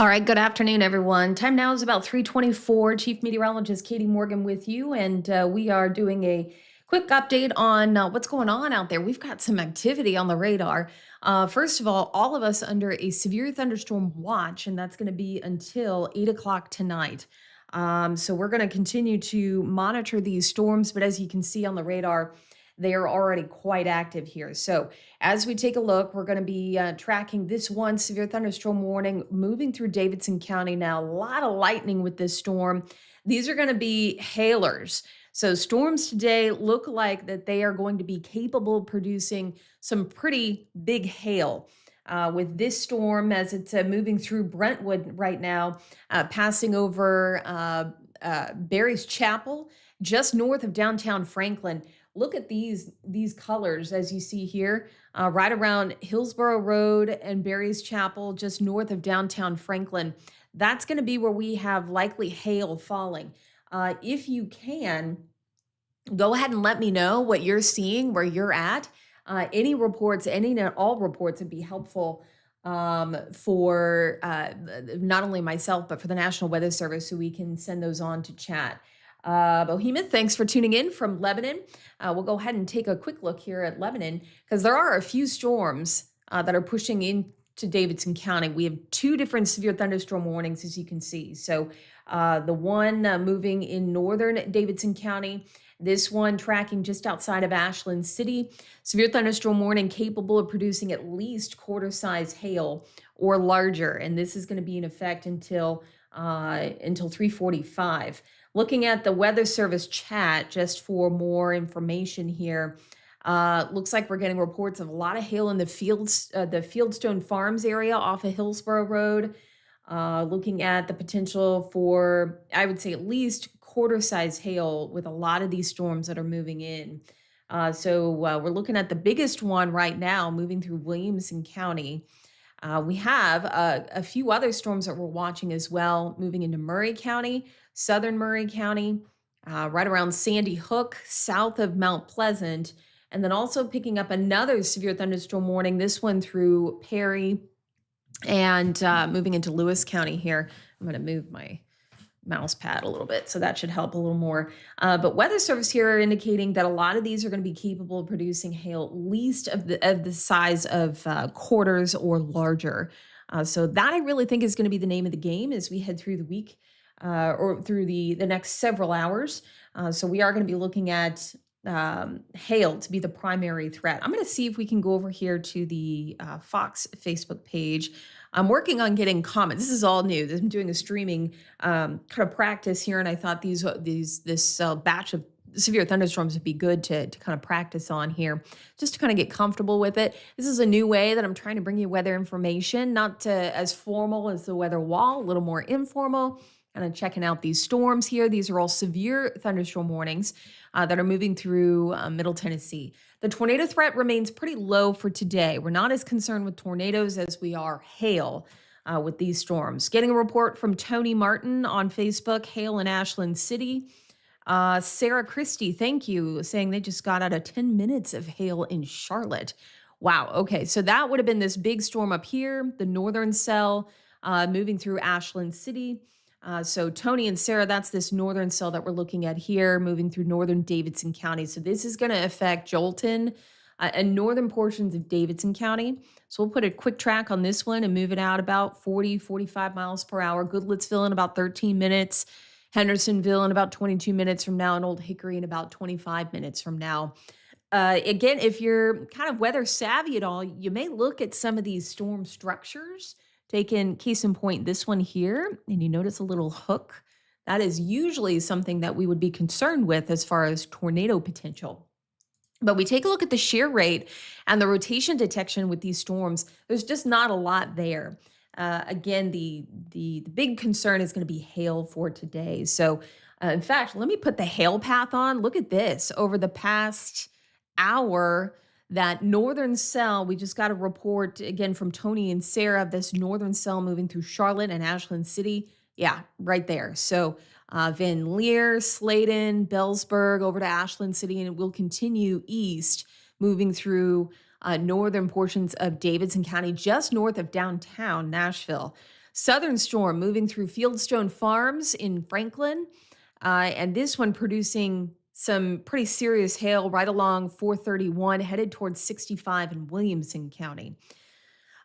All right, good afternoon, everyone. Time now is about 3:24. Chief Meteorologist Katie Morgan with you, and we are doing a quick update on what's going on out there. We've got some activity on the radar. First of all of us under a severe thunderstorm watch, and that's going to be until 8 o'clock tonight. So we're going to continue to monitor these storms, but as you can see on the radar, they are already quite active here. So as we take a look, we're going to be tracking this one severe thunderstorm warning moving through Davidson County now. A lot of lightning with this storm. These are going to be hailers. So storms today look like that they are going to be capable of producing some pretty big hail. With this storm, as it's moving through Brentwood right now, passing over Barry's Chapel, just north of downtown Franklin. Look at these colors as you see here, right around Hillsborough Road and Barry's Chapel, just north of downtown Franklin. That's going to be where we have likely hail falling. If you can, go ahead and let me know what you're seeing, where you're at. Any reports, any and all reports would be helpful for not only myself, but for the National Weather Service, so we can send those on to chat. Bohemoth, thanks for tuning in from Lebanon. We'll go ahead and take a quick look here at Lebanon because there are a few storms that are pushing into Davidson County. We have two different severe thunderstorm warnings, as you can see. So the one moving in northern Davidson County, this one tracking just outside of Ashland City. Severe thunderstorm warning capable of producing at least quarter-size hail or larger, and this is going to be in effect until 3:45. Looking at the Weather Service chat, just for more information here, looks like we're getting reports of a lot of hail in the Fieldstone Farms area off of Hillsborough Road. Looking at the potential for, I would say, at least quarter-size hail with a lot of these storms that are moving in. So we're looking at the biggest one right now moving through Williamson County. We have a few other storms that we're watching as well, moving into Murray County, southern Murray County, right around Sandy Hook, south of Mount Pleasant, and then also picking up another severe thunderstorm warning, this one through Perry and moving into Lewis County here. I'm going to move my mouse pad a little bit, so that should help a little more. But Weather Service here are indicating that a lot of these are going to be capable of producing hail at least of the size of quarters or larger. So that I really think is going to be the name of the game as we head through the week or through the next several hours. So we are going to be looking at hail to be the primary threat. I'm going to see if we can go over here to the Fox Facebook page. I'm working on getting comments. This is all new. I'm doing a streaming kind of practice here, and I thought this batch of severe thunderstorms would be good to kind of practice on here, just to kind of get comfortable with it. This is a new way that I'm trying to bring you weather information, not as formal as the weather wall, a little more informal. Kind of checking out these storms here. These are all severe thunderstorm warnings that are moving through Middle Tennessee. The tornado threat remains pretty low for today. We're not as concerned with tornadoes as we are hail with these storms. Getting a report from Tony Martin on Facebook, hail in Ashland City. Sarah Christie, thank you, saying they just got out of 10 minutes of hail in Charlotte. Wow, okay, so that would have been this big storm up here, the northern cell moving through Ashland City. So Tony and Sarah, that's this northern cell that we're looking at here, moving through northern Davidson County. So this is going to affect Jolton and northern portions of Davidson County. So we'll put a quick track on this one and move it out about 40, 45 miles per hour. Goodlettsville in about 13 minutes. Hendersonville in about 22 minutes from now, and Old Hickory in about 25 minutes from now. Again, if you're kind of weather savvy at all, you may look at some of these storm structures. Taken case in point, this one here, and you notice a little hook. That is usually something that we would be concerned with as far as tornado potential. But we take a look at the shear rate and the rotation detection with these storms. There's just not a lot there. Again, the big concern is going to be hail for today. So in fact, let me put the hail path on. Look at this. Over the past hour, that northern cell, we just got a report again from Tony and Sarah, this northern cell moving through Charlotte and Ashland City. Yeah, right there. So Van Leer, Sladen, Bellsburg over to Ashland City, and it will continue east, moving through northern portions of Davidson County, just north of downtown Nashville. Southern storm moving through Fieldstone Farms in Franklin, and this one producing some pretty serious hail right along 431, headed towards 65 in Williamson County.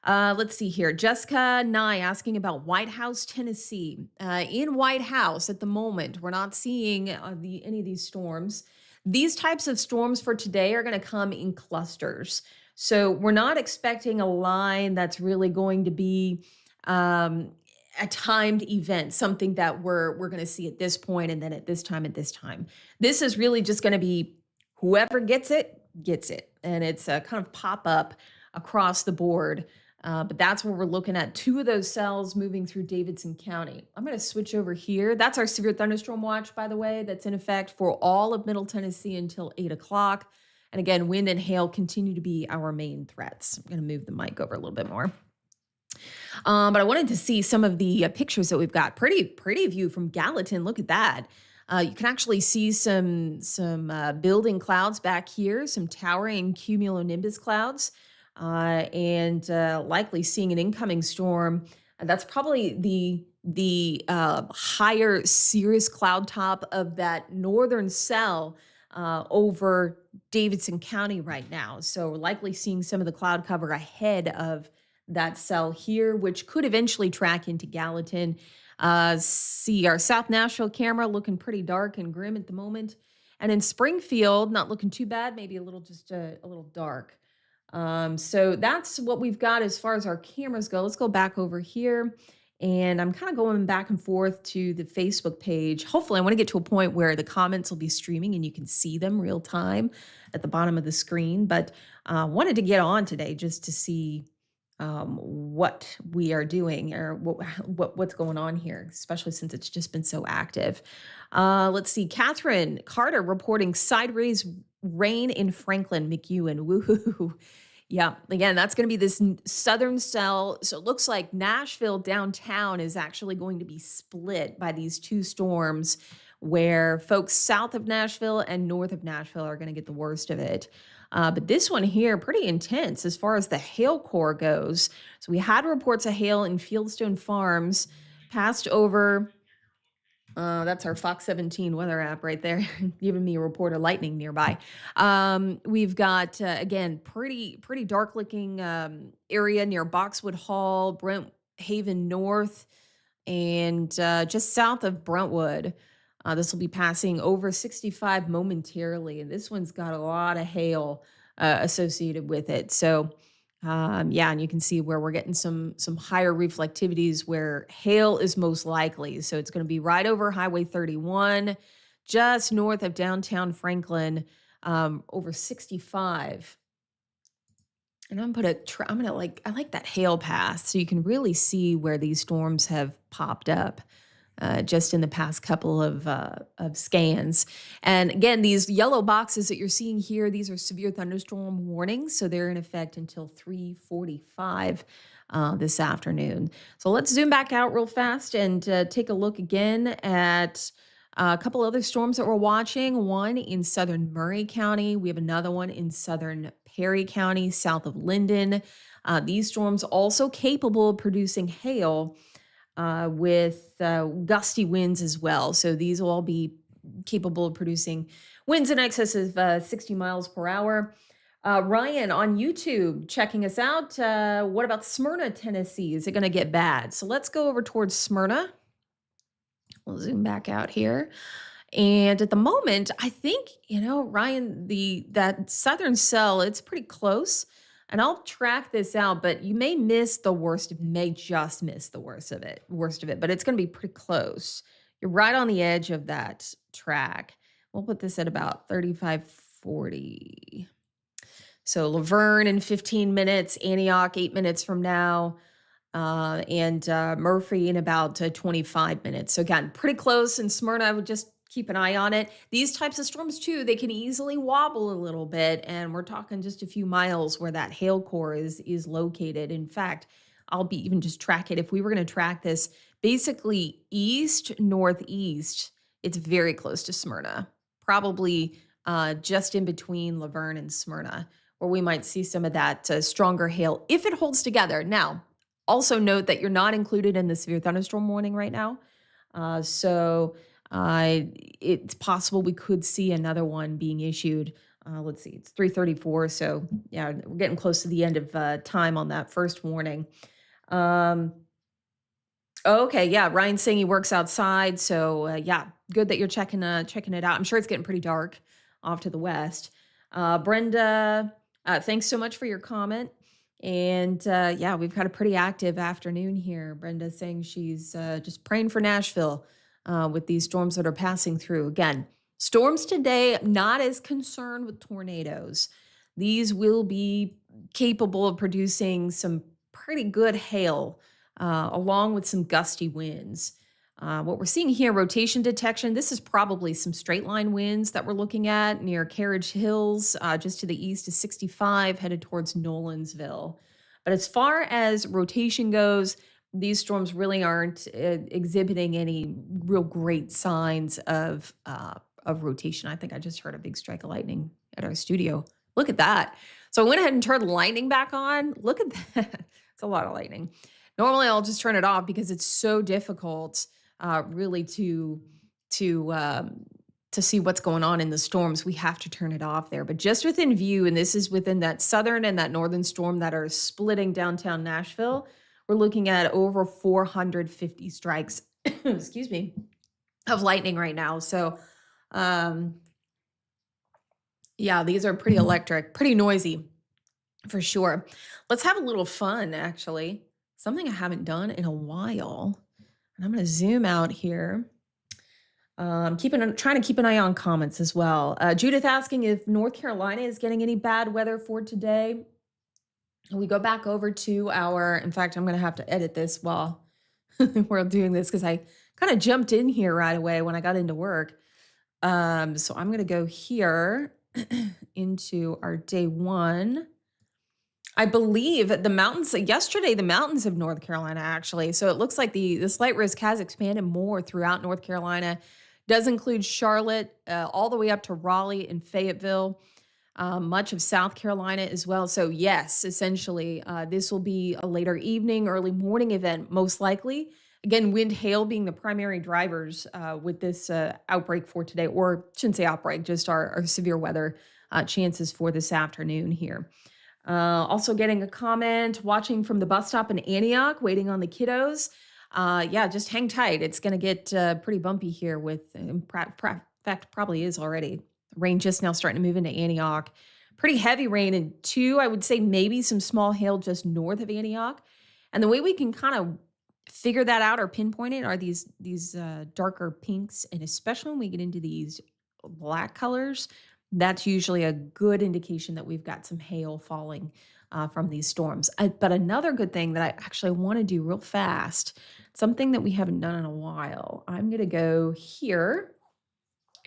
Let's see here. Jessica Nye asking about White House, Tennessee. In White House at the moment, we're not seeing any of these storms. These types of storms for today are going to come in clusters. So we're not expecting a line that's really going to be um, a timed event, something that we're going to see at this point and then at this time, at this time. This is really just going to be whoever gets it, gets it. And it's a kind of pop up across the board. But that's where we're looking at 2 of those cells moving through Davidson County. I'm going to switch over here. That's our severe thunderstorm watch, by the way, that's in effect for all of Middle Tennessee until 8 o'clock. And again, wind and hail continue to be our main threats. I'm going to move the mic over a little bit more. But I wanted to see some of the pictures that we've got. Pretty view from Gallatin. Look at that. You can actually see some building clouds back here, some towering cumulonimbus clouds. And likely seeing an incoming storm. That's probably the higher cirrus cloud top of that northern cell over Davidson County right now. So we're likely seeing some of the cloud cover ahead of that cell here, which could eventually track into Gallatin. See our South Nashville camera looking pretty dark and grim at the moment. And in Springfield, not looking too bad, maybe a little dark. So that's what we've got as far as our cameras go. Let's go back over here. And I'm kind of going back and forth to the Facebook page. Hopefully, I want to get to a point where the comments will be streaming and you can see them real time at the bottom of the screen. But wanted to get on today just to see what we are doing or what's going on here, especially since it's just been so active. Let's see. Catherine Carter reporting sideways rain in Franklin, McEwen. Woohoo. Yeah, again, that's going to be this southern cell. So it looks like Nashville downtown is actually going to be split by these 2 storms where folks south of Nashville and north of Nashville are going to get the worst of it. But this one here, pretty intense as far as the hail core goes. So we had reports of hail in Fieldstone Farms, passed over. That's our Fox 17 weather app right there, giving me a report of lightning nearby. We've got, again, pretty dark looking area near Boxwood Hall, Brent Haven North, and just south of Brentwood. This will be passing over 65 momentarily, and this one's got a lot of hail associated with it. So yeah, and you can see where we're getting some higher reflectivities where hail is most likely. So it's going to be right over Highway 31, just north of downtown Franklin, over 65. And I like that hail path, so you can really see where these storms have popped up. Just in the past couple of scans. And again, these yellow boxes that you're seeing here, these are severe thunderstorm warnings. So they're in effect until 3:45 this afternoon. So let's zoom back out real fast and take a look again at a couple other storms that we're watching. One in southern Murray County. We have another one in southern Perry County, south of Linden. These storms also capable of producing hail with gusty winds as well. So these will all be capable of producing winds in excess of 60 miles per hour. Ryan on YouTube checking us out. What about Smyrna, Tennessee? Is it going to get bad? So let's go over towards Smyrna. We'll zoom back out here. And at the moment, I think, Ryan, that southern cell, it's pretty close. And I'll track this out, but you may miss the worst, may just miss the worst of it, but it's going to be pretty close. You're right on the edge of that track. We'll put this at about 3540. So Laverne in 15 minutes, Antioch 8 minutes from now, and Murphy in about 25 minutes. So again, pretty close. And Smyrna, I would just keep an eye on it. These types of storms too, they can easily wobble a little bit, and we're talking just a few miles where that hail core is located. In fact, I'll be even just track it. If we were going to track this basically east northeast, it's very close to Smyrna, probably just in between Laverne and Smyrna, where we might see some of that stronger hail if it holds together. Now, Also note that you're not included in the severe thunderstorm warning right now. So it's possible we could see another one being issued. Let's see, it's 3:34. So yeah, we're getting close to the end of time on that first warning. Um, okay, yeah, Ryan's saying he works outside. So yeah, good that you're checking it out. I'm sure it's getting pretty dark off to the west. Brenda, thanks so much for your comment. And yeah, we've had a pretty active afternoon here. Brenda's saying she's just praying for Nashville with these storms that are passing through. Again, storms today, not as concerned with tornadoes. These will be capable of producing some pretty good hail along with some gusty winds. What we're seeing here, rotation detection, this is probably some straight line winds that we're looking at near Carriage Hills, just to the east of 65, headed towards Nolensville. But as far as rotation goes, these storms really aren't exhibiting any real great signs of rotation. I think I just heard a big strike of lightning at our studio. Look at that. So I went ahead and turned the lightning back on. Look at that. It's a lot of lightning. Normally I'll just turn it off because it's so difficult really to see what's going on in the storms. We have to turn it off there. But just within view, and this is within that southern and that northern storm that are splitting downtown Nashville, we're looking at over 450 strikes, excuse me, of lightning right now. So yeah, these are pretty electric, pretty noisy for sure. Let's have a little fun, actually. Something I haven't done in a while. And I'm going to zoom out here. Trying to keep an eye on comments as well. Judith asking if North Carolina is getting any bad weather for today. And we go back over to in fact, I'm going to have to edit this while we're doing this because I kind of jumped in here right away when I got into work. So I'm going to go here into our day one. I believe the mountains, yesterday, the mountains of North Carolina, actually. So it looks like the slight risk has expanded more throughout North Carolina. Does include Charlotte, all the way up to Raleigh and Fayetteville, much of South Carolina as well. So yes, essentially, this will be a later evening, early morning event, most likely. Again, wind, hail being the primary drivers with this outbreak for today, or shouldn't say outbreak, just our severe weather chances for this afternoon here. Also getting a comment, watching from the bus stop in Antioch, waiting on the kiddos. Yeah, just hang tight. It's going to get pretty bumpy here with, in fact, probably is already. Rain just now starting to move into Antioch. Pretty heavy rain, and I would say maybe some small hail just north of Antioch. And the way we can kind of figure that out or pinpoint it are these darker pinks, and especially when we get into these black colors, that's usually a good indication that we've got some hail falling from these storms. But another good thing that I actually want to do real fast, something that we haven't done in a while, I'm going to go here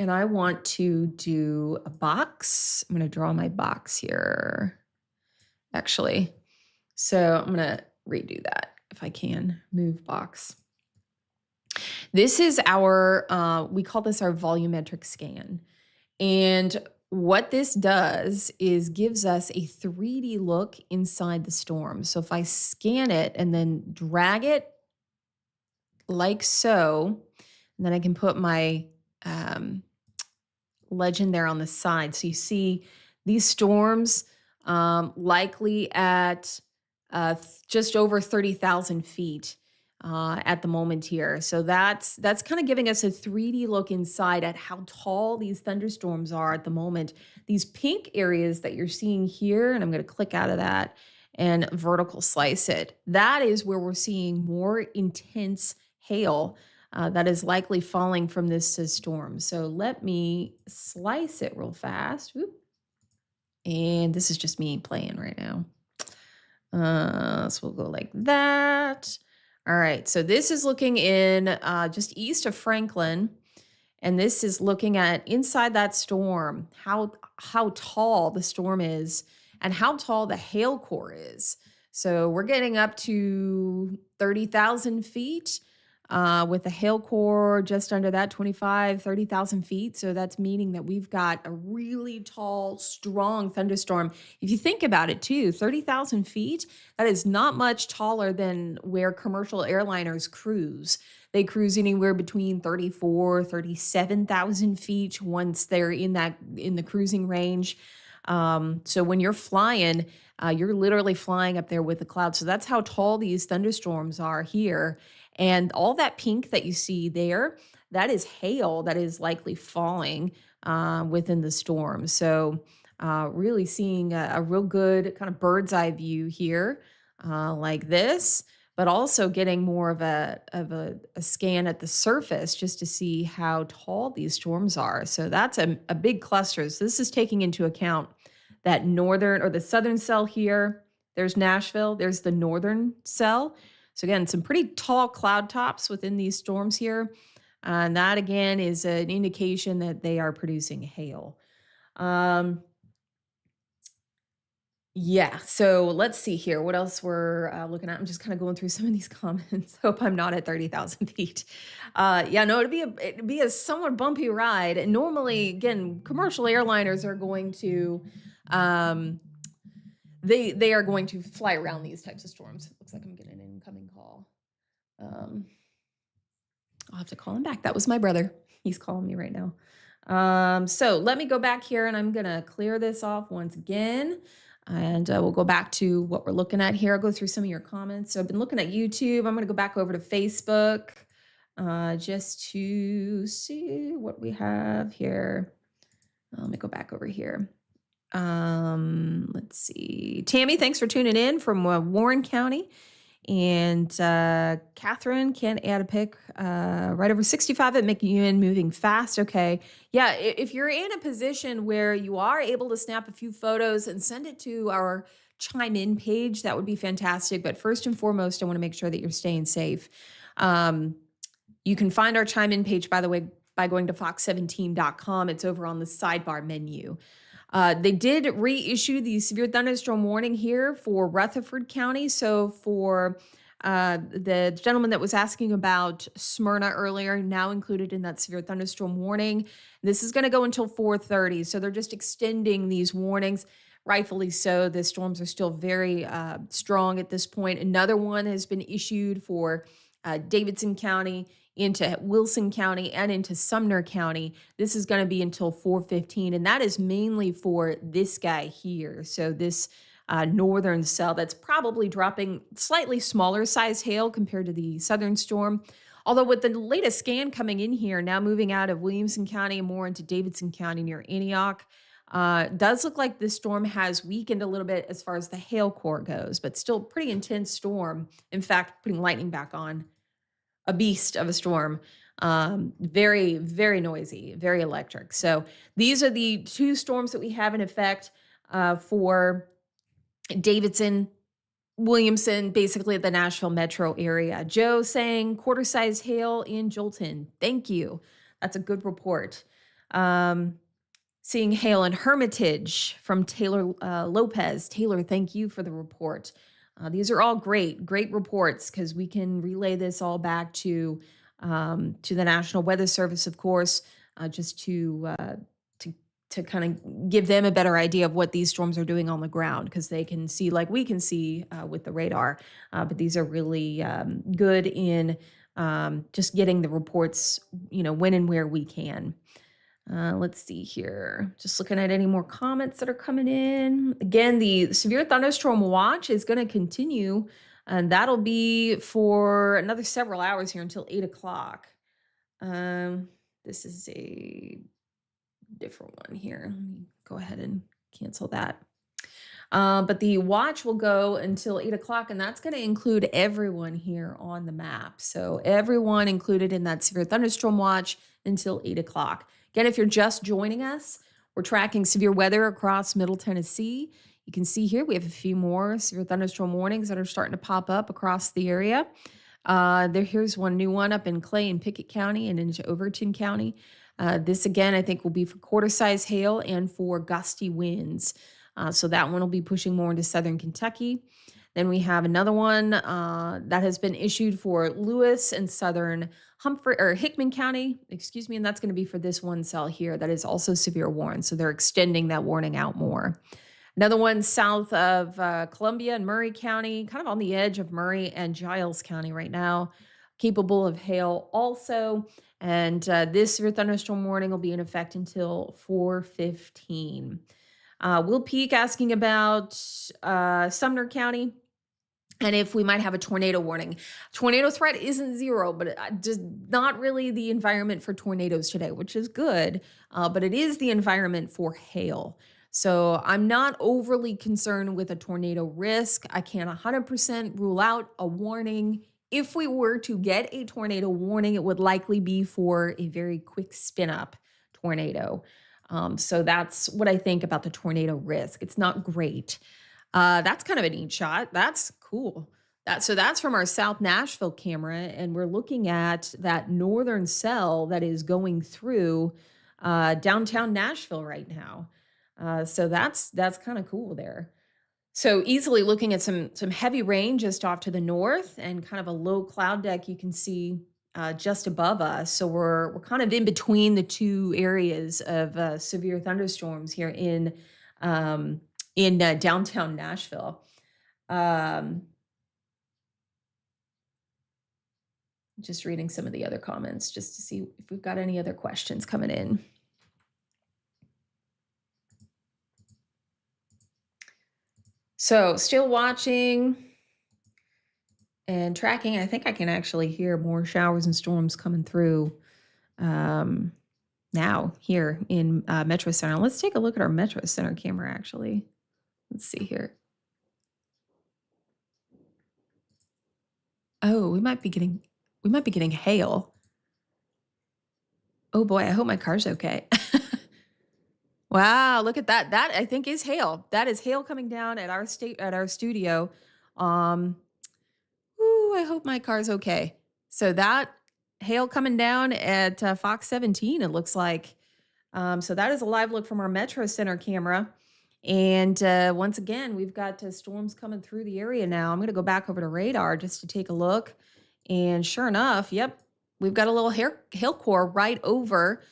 and I want to do a box. I'm going to draw my box here, actually. So I'm going to redo that if I can. Move box. This is we call this our volumetric scan. And what this does is gives us a 3D look inside the storm. So if I scan it and then drag it like so, and then I can put my legend there on the side. So you see these storms likely at just over 30,000 feet at the moment here. So that's kind of giving us a 3D look inside at how tall these thunderstorms are at the moment. These pink areas that you're seeing here, and I'm going to click out of that and vertical slice it. That is where we're seeing more intense hail that is likely falling from this storm. So let me slice it real fast. Whoop. And this is just me playing right now. So we'll go like that. All right, so this is looking in just east of Franklin, and this is looking at inside that storm, how tall the storm is and how tall the hail core is. So we're getting up to 30,000 feet. with a hail core just under that 30,000 feet. So that's meaning that we've got a really tall, strong thunderstorm. If you think about it too, 30,000 feet, that is not much taller than where commercial airliners cruise. They cruise anywhere between 37,000 feet once they're in the cruising range. So when you're flying, you're literally flying up there with the clouds. So that's how tall these thunderstorms are here. And all that pink that you see there, that is hail that is likely falling within the storm. So really seeing a real good kind of bird's eye view here like this, but also getting more of a scan at the surface just to see how tall these storms are. So that's a big cluster. So this is taking into account that northern or the southern cell here. There's Nashville. There's the northern cell. So again, some pretty tall cloud tops within these storms here. And that again is an indication that they are producing hail. Yeah, so let's see here. What else we're looking at? I'm just kind of going through some of these comments. Hope I'm not at 30,000 feet. Yeah, no, it'd be a somewhat bumpy ride. And normally, again, commercial airliners are going to they are going to fly around these types of storms. Looks like I'm getting an incoming call. I'll have to call him back. That was my brother. He's calling me right now. So let me go back here and I'm gonna clear this off once again. And we'll go back to what we're looking at here. I'll go through some of your comments. So I've been looking at YouTube. I'm gonna go back over to Facebook just to see what we have here. Let me go back over here. Let's see. Tammy, thanks for tuning in from Warren County. And Catherine can't add a pic. Right over 65 at McMinnville, moving fast. Okay. Yeah, if you're in a position where you are able to snap a few photos and send it to our Chime In page, that would be fantastic. But first and foremost, I want to make sure that you're staying safe. You can find our Chime In page, by the way, by going to fox17.com. It's over on the sidebar menu. They did reissue the severe thunderstorm warning here for Rutherford County. So for the gentleman that was asking about Smyrna earlier, now included in that severe thunderstorm warning. This is going to go until 4:30. So they're just extending these warnings. Rightfully so. The storms are still very strong at this point. Another one has been issued for Davidson County, into Wilson County, and into Sumner County. This is going to be until 4:15, and that is mainly for this guy here. So this northern cell that's probably dropping slightly smaller size hail compared to the southern storm. Although with the latest scan coming in here, now moving out of Williamson County and more into Davidson County near Antioch, does look like this storm has weakened a little bit as far as the hail core goes, but still pretty intense storm. In fact, putting lightning back on. A beast of a storm. Very, very noisy, very electric. So these are the two storms that we have in effect for Davidson, Williamson, basically the Nashville metro area. Joe saying quarter-size hail in Jolton. Thank you. That's a good report. Seeing hail in Hermitage from Taylor Lopez. Taylor, thank you for the report. These are all great reports because we can relay this all back to the National Weather Service, of course, just to kind of give them a better idea of what these storms are doing on the ground, because they can see like we can see with the radar. But these are really good in just getting the reports, when and where we can. Let's see here. Just looking at any more comments that are coming in. Again, the severe thunderstorm watch is going to continue, and that'll be for another several hours here until 8 o'clock. This is a different one here. Let me go ahead and cancel that. But the watch will go until 8 o'clock, and that's going to include everyone here on the map. So everyone included in that severe thunderstorm watch until 8 o'clock. Again, if you're just joining us, we're tracking severe weather across Middle Tennessee. You can see here we have a few more severe thunderstorm warnings that are starting to pop up across the area. Here's one new one up in Clay and Pickett County and into Overton County. This, again, I think will be for quarter-size hail and for gusty winds. So that one will be pushing more into southern Kentucky. Then we have another one that has been issued for Lewis and southern Humphrey or Hickman County, excuse me, and that's going to be for this one cell here that is also severe warning. So they're extending that warning out more. Another one south of Columbia and Murray County, kind of on the edge of Murray and Giles County right now, capable of hail also. And this severe thunderstorm warning will be in effect until 4:15. Will Peak asking about Sumner County and if we might have a tornado warning. Tornado threat isn't zero, but just not really the environment for tornadoes today, which is good, but it is the environment for hail. So I'm not overly concerned with a tornado risk. I can't 100% rule out a warning. If we were to get a tornado warning, it would likely be for a very quick spin up tornado. So that's what I think about the tornado risk. It's not great. That's kind of a neat shot. That's cool. So that's from our South Nashville camera, and we're looking at that northern cell that is going through downtown Nashville right now. So that's kind of cool there. So easily looking at some heavy rain just off to the north and kind of a low cloud deck you can see just above us. So we're kind of in between the two areas of severe thunderstorms here in downtown Nashville. Just reading some of the other comments just to see if we've got any other questions coming in. So still watching and tracking. I think I can actually hear more showers and storms coming through now here in Metro Center. Let's take a look at our Metro Center camera, actually. Let's see here. Oh, we might be getting hail. Oh boy, I hope my car's okay. Wow, look at that. That I think is hail. That is hail coming down at our studio. I hope my car's okay. So that hail coming down at Fox 17, it looks like. So that is a live look from our Metro Center camera. And once again, we've got storms coming through the area now. I'm going to go back over to radar just to take a look. And sure enough, yep, we've got a little hail core right over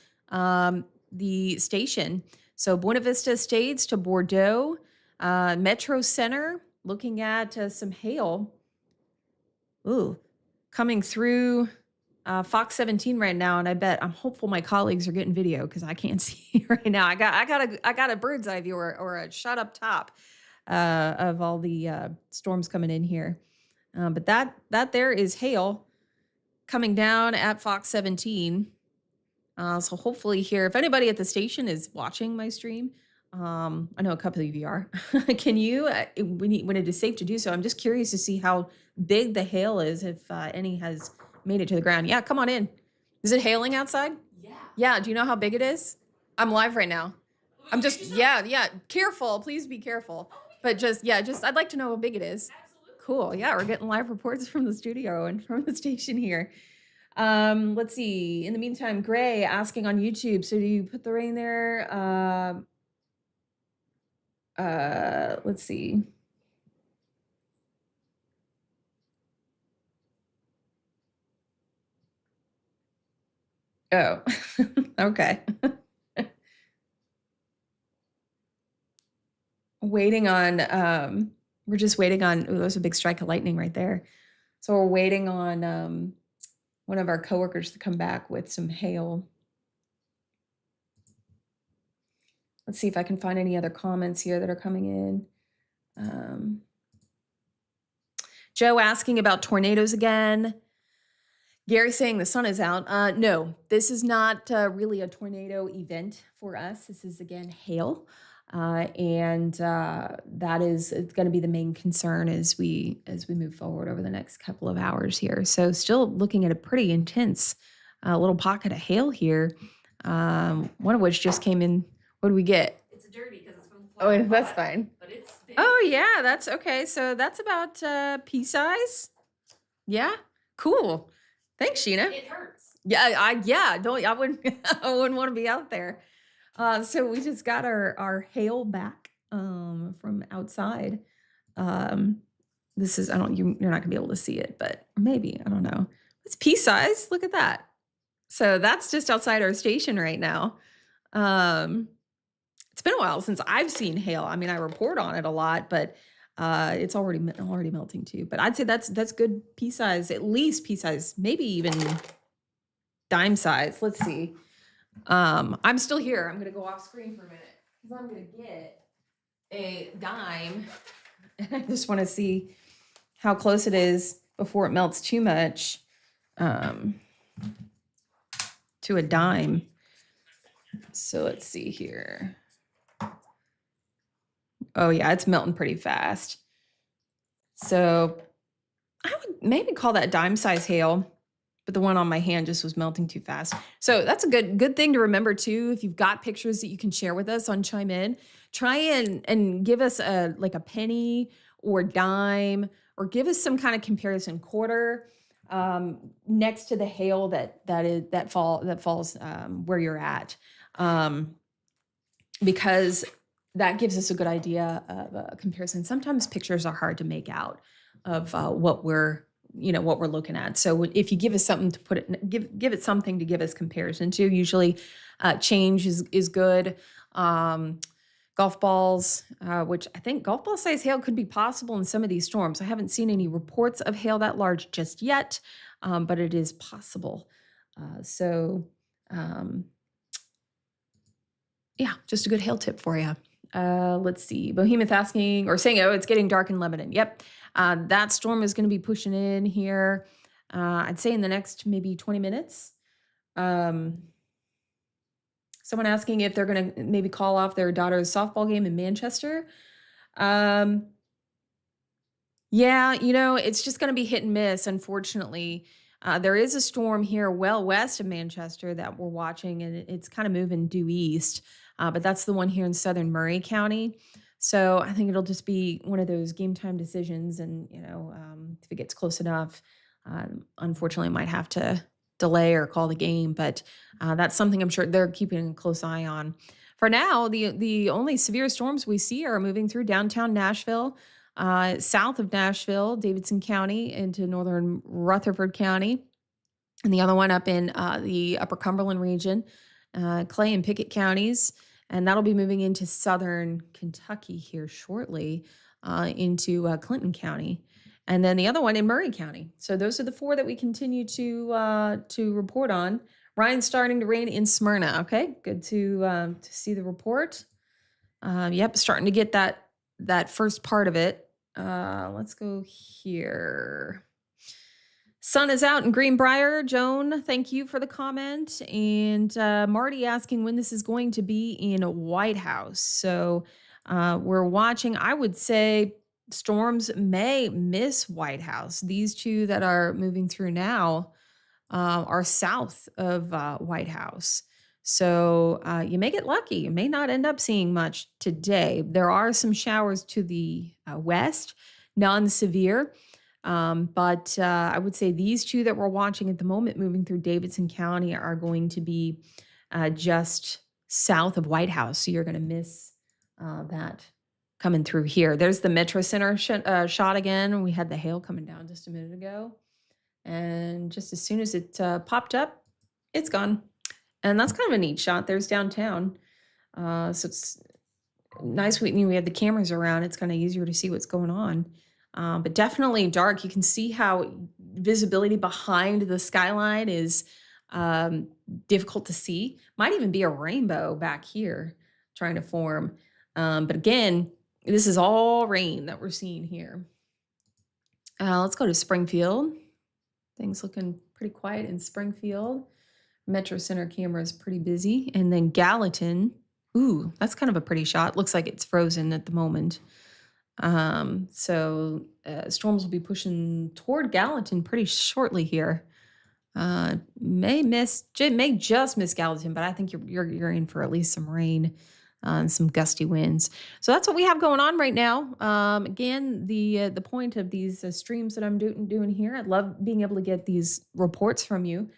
the station. So Buena Vista Estates to Bordeaux, Metro Center, looking at some hail. Ooh, coming through Fox 17 right now, and I'm hopeful my colleagues are getting video because I can't see right now. I got a bird's eye view or a shot up top of all the storms coming in here. But that there is hail coming down at Fox 17. So hopefully here, if anybody at the station is watching my stream, I know a couple of you are. Can you, when it is safe to do so, I'm just curious to see how big the hail is, if any has made it to the ground. Yeah, come on in. Is it hailing outside? Yeah. Yeah, do you know how big it is? I'm live right now. I'm just, yeah, careful. Please be careful. But I'd like to know how big it is. Absolutely. Cool. Yeah, we're getting live reports from the studio and from the station here. Let's see. In the meantime, Gray asking on YouTube, so do you put the rain there? Let's see. Oh, okay. We're just waiting on, oh, there's a big strike of lightning right there. So we're waiting on one of our coworkers to come back with some hail. Let's see if I can find any other comments here that are coming in. Joe asking about tornadoes again. Gary saying the sun is out. No, this is not really a tornado event for us. This is, again, hail. And that is going to be the main concern as we move forward over the next couple of hours here. So still looking at a pretty intense little pocket of hail here, one of which just came in. What do we get? It's a dirty because it's from the Oh, that's fine. But it's big. Oh, yeah, that's okay. So that's about pea size. Yeah, cool. Thanks, Sheena. It hurts. Yeah, I wouldn't want to be out there. So we just got our hail back from outside. This is, I don't, you're not gonna be able to see it, but maybe, I don't know. It's pea size. Look at that. So that's just outside our station right now. Um, it's been a while since I've seen hail. I mean, I report on it a lot, but it's already melting too. But I'd say that's good pea size, at least pea size, maybe even dime size. Let's see. I'm still here. I'm gonna go off screen for a minute because I'm gonna get a dime, and I just want to see how close it is before it melts too much to a dime. So let's see here. Oh yeah, it's melting pretty fast. So I would maybe call that dime size hail, but the one on my hand just was melting too fast. So that's a good thing to remember too. If you've got pictures that you can share with us on Chime In, try and give us a penny or dime, or give us some kind of comparison quarter next to the hail that falls where you're at, because that gives us a good idea of a comparison. Sometimes pictures are hard to make out of what we're looking at. So if you give us something to put it, give it something to give us comparison to. Usually, change is good. Golf balls, which I think golf ball size hail could be possible in some of these storms. I haven't seen any reports of hail that large just yet, but it is possible. Yeah, just a good hail tip for you. Let's see. Behemoth asking or saying, oh, it's getting dark in Lebanon. Yep. That storm is going to be pushing in here, I'd say in the next maybe 20 minutes. Someone asking if they're going to maybe call off their daughter's softball game in Manchester. Yeah, it's just going to be hit and miss, unfortunately. There is a storm here well west of Manchester that we're watching, and it's kind of moving due east. But that's the one here in southern Murray County. So I think it'll just be one of those game time decisions. And, if it gets close enough, unfortunately, might have to delay or call the game. But that's something I'm sure they're keeping a close eye on. For now, the only severe storms we see are moving through downtown Nashville, south of Nashville, Davidson County, into northern Rutherford County, and the other one up in the upper Cumberland region, Clay and Pickett counties. And that'll be moving into southern Kentucky here shortly, into Clinton County. And then the other one in Murray County. So those are the four that we continue to report on. Ryan's starting to rain in Smyrna. Okay, good to see the report. Yep, starting to get that first part of it. Let's go here. Sun is out in Greenbrier. Joan, thank you for the comment. And Marty asking when this is going to be in White House. So we're watching. I would say storms may miss White House. These two that are moving through now are south of White House. So you may get lucky. You may not end up seeing much today. There are some showers to the west, non-severe. But I would say these two that we're watching at the moment moving through Davidson County are going to be just south of White House. So you're going to miss that coming through here. There's the Metro Center shot again. We had the hail coming down just a minute ago. And just as soon as it popped up, it's gone. And that's kind of a neat shot. There's downtown. So it's nice. We had the cameras around. It's kind of easier to see what's going on. But definitely dark. You can see how visibility behind the skyline is difficult to see. Might even be a rainbow back here trying to form. But again, this is all rain that we're seeing here. Let's go to Springfield. Things looking pretty quiet in Springfield. Metro Center camera is pretty busy. And then Gallatin. Ooh, that's kind of a pretty shot. Looks like it's frozen at the moment. So storms will be pushing toward Gallatin pretty shortly here. May just miss Gallatin, but I think you're in for at least some rain and some gusty winds. So that's what we have going on right now. Again, the point of these streams that I'm doing here, I love being able to get these reports from you.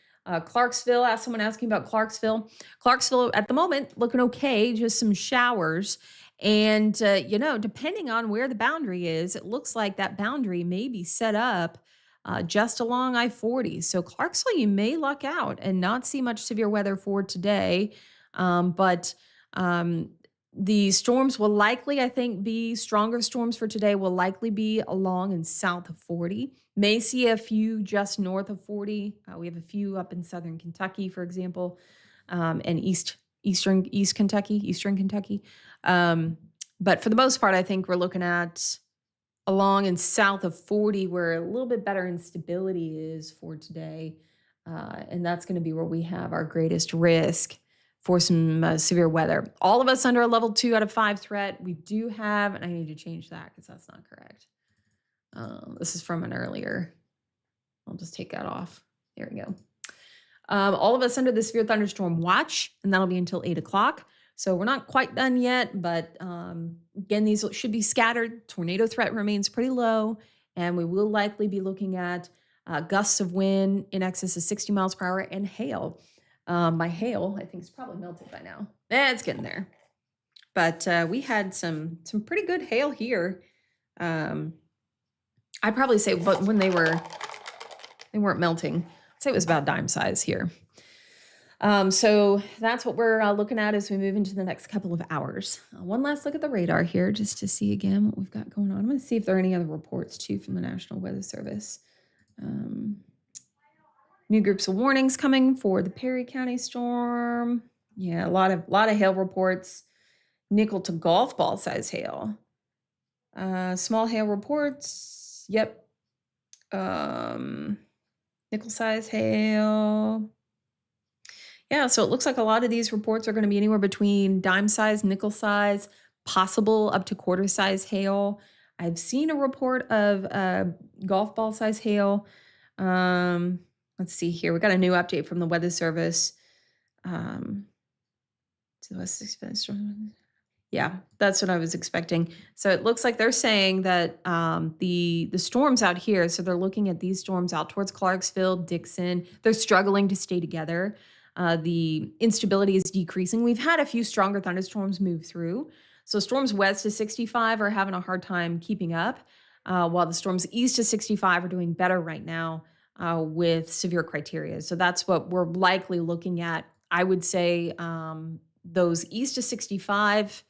Clarksville, someone asking about Clarksville. Clarksville at the moment looking okay, just some showers. And, depending on where the boundary is, it looks like that boundary may be set up just along I-40. So Clarksville, you may luck out and not see much severe weather for today. But the storms will likely, I think, be stronger storms for today, will likely be along and south of 40. May see a few just north of 40. We have a few up in southern Kentucky, for example, and eastern Kentucky. But for the most part, I think we're looking at along and south of 40, where a little bit better instability is for today. And that's going to be where we have our greatest risk for some severe weather. All of us under a level 2 out of 5 threat. We do have, and I need to change that because that's not correct. This is from an earlier. I'll just take that off. There we go. All of us under the severe thunderstorm watch, and that'll be until 8 o'clock. So we're not quite done yet, but again, these should be scattered. Tornado threat remains pretty low, and we will likely be looking at gusts of wind in excess of 60 miles per hour and hail. My hail, I think, is probably melted by now. It's getting there. But we had some pretty good hail here. I'd probably say, but when they weren't melting, I'd say it was about dime size here. So that's what we're looking at as we move into the next couple of hours. One last look at the radar here just to see again what we've got going on. I'm going to see if there are any other reports too from the National Weather Service. New groups of warnings coming for the Perry County storm. Yeah, a lot of hail reports. Nickel to golf ball size hail. Small hail reports. Yep. Nickel size hail. Yeah, so it looks like a lot of these reports are going to be anywhere between dime size, nickel size, possible up to quarter size hail. I've seen a report of golf ball size hail. Let's see here. We got a new update from the Weather Service. Yeah, that's what I was expecting. So it looks like they're saying that the storms out here, so they're looking at these storms out towards Clarksville, Dickson, they're struggling to stay together. The instability is decreasing. We've had a few stronger thunderstorms move through. So storms west of 65 are having a hard time keeping up, while the storms east of 65 are doing better right now with severe criteria. So that's what we're likely looking at. I would say those east of 65,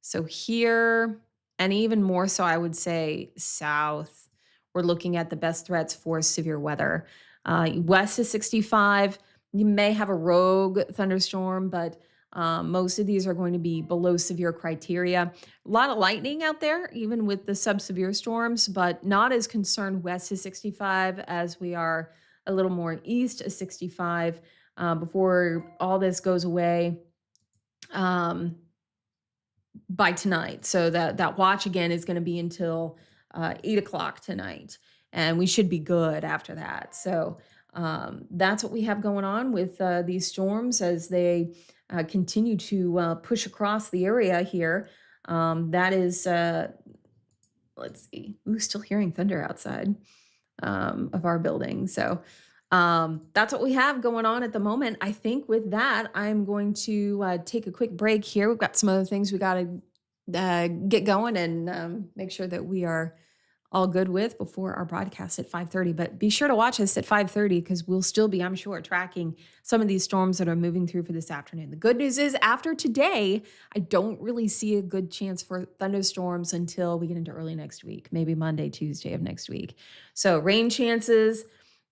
so here, and even more so, I would say south, we're looking at the best threats for severe weather. West of 65, you may have a rogue thunderstorm, but most of these are going to be below severe criteria. A lot of lightning out there, even with the sub-severe storms, but not as concerned west of 65 as we are a little more east of 65 before all this goes away by tonight. So that watch again is going to be until 8 o'clock tonight, and we should be good after that. So that's what we have going on with these storms as they continue to push across the area here. That is, let's see, we're still hearing thunder outside of our building. So that's what we have going on at the moment. I think with that, I'm going to take a quick break here. We've got some other things we got to get going and make sure that we are all good with before our broadcast at 5:30. But be sure to watch us at 5:30 because we'll still be, I'm sure, tracking some of these storms that are moving through for this afternoon. The good news is after today, I don't really see a good chance for thunderstorms until we get into early next week, maybe Monday, Tuesday of next week. So rain chances,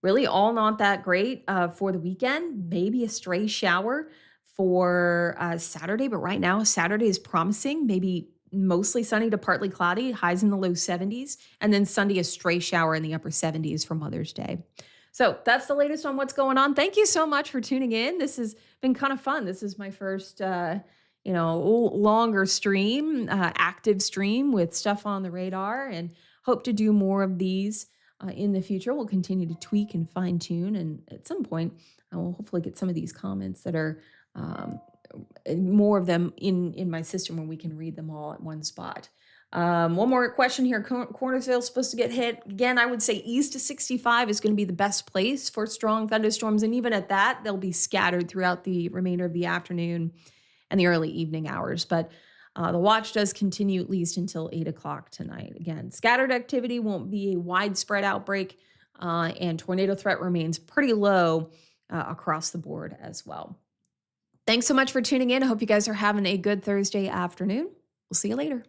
really all not that great for the weekend. Maybe a stray shower for Saturday, but right now Saturday is promising, maybe mostly sunny to partly cloudy, highs in the low 70s, and then Sunday a stray shower in the upper 70s for Mother's Day. So that's the latest on what's going on. Thank you so much for tuning in. This has been kind of fun. This is my first, longer stream, active stream with stuff on the radar, and hope to do more of these in the future. We'll continue to tweak and fine tune, and at some point, I will hopefully get some of these comments that are more of them in my system where we can read them all at one spot. One more question here. Cornersville is supposed to get hit. Again, I would say east of 65 is going to be the best place for strong thunderstorms. And even at that, they'll be scattered throughout the remainder of the afternoon and the early evening hours. But The watch does continue at least until 8 o'clock tonight. Again, scattered activity won't be a widespread outbreak, and tornado threat remains pretty low across the board as well. Thanks so much for tuning in. I hope you guys are having a good Thursday afternoon. We'll see you later.